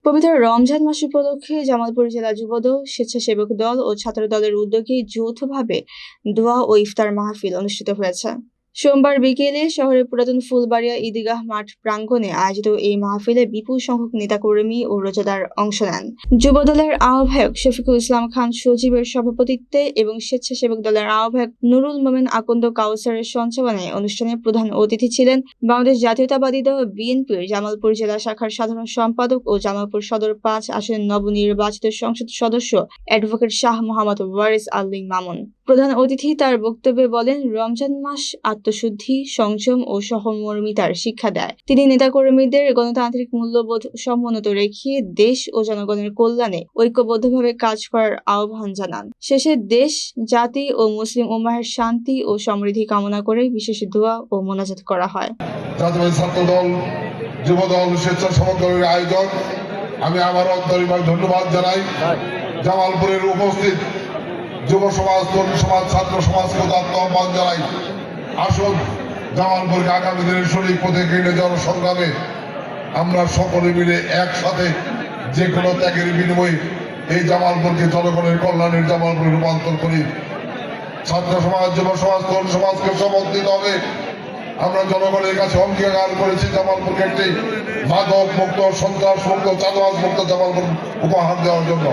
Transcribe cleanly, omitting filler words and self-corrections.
পবিত্র রমজান মাস উপলক্ষে জামালপুর জেলা যুবদল, স্বেচ্ছাসেবক দল ও ছাত্র দলের উদ্যোগে যৌথভাবে দোয়া ও ইফতার মাহফিল অনুষ্ঠিত হয়েছে। সোমবার বিকেলে শহরের পুরাতন ফুলবাড়িয়া ঈদগাহ মাঠ প্রাঙ্গণে আয়োজিত এই মাহফিলে বিপুল সংখ্যক নেতাকর্মী ও রোজাদার অংশ নেন। যুবদলের আহ্বায়ক শফিকুল ইসলাম খান সজীবের সভাপতিত্বে এবং স্বেচ্ছাসেবক দলের আহ্বায়ক নুরুল মোমেন আকন্দ কাউসারের সঞ্চালনায় অনুষ্ঠানে প্রধান অতিথি ছিলেন বাংলাদেশ জাতীয়তাবাদী দল বিএনপির জামালপুর জেলা শাখার সাধারণ সম্পাদক ও জামালপুর সদর ৫ আসনের নবনির্বাচিত সংসদ সদস্য অ্যাডভোকেট শাহ মোহাম্মদ ওয়ারিস আলী মামুন। প্রধান অতিথি তার বক্তব্যে বলেন, রমজান মাস আত্মশুদ্ধি, সংযম ও সহমর্মিতার শিক্ষা দেয়। তিনি নেতাকর্মীদের গণতান্ত্রিক মূল্যবোধ সমুন্নত রেখে দেশ ও জনগণের কল্যাণে ঐক্যবদ্ধভাবে কাজ করার আহ্বান জানান। শেষে দেশ, জাতি ও মুসলিম উম্মাহের শান্তি ও সমৃদ্ধি কামনা করে বিশেষ দোয়া ও মোনাজাত করা হয়। ছাত্রদল, যুবদল, স্বেচ্ছাসেবক দলের আয়োজক, আমি আমার আন্তরিকভাবে ধন্যবাদ জানাই। জামালপুরের উপস্থিত যুব সমাজ, তরুণ সমাজ, ছাত্র সমাজকে আহ্বান জানাই, আসুন জামালপুরকে আগামী দিনের সঠিক পথে এগিয়ে যাওয়ার সংগ্রামে আমরা সকলে মিলে একসাথে যে কোনো ত্যাগের বিনিময়ে এই জামালপুরকে জনগণের কল্যাণের জামালপুরে রূপান্তর করি। ছাত্র সমাজ, যুব সমাজ, তরুণ সমাজকে শপথ দিতে হবে। আমরা জনগণের কাছে অঙ্গীকার করেছি জামালপুরকে একটি মাদক মুক্ত, সন্ত্রাস মুক্ত, চাঁদাবাজ মুক্ত জামালপুর উপহার দেওয়ার জন্য।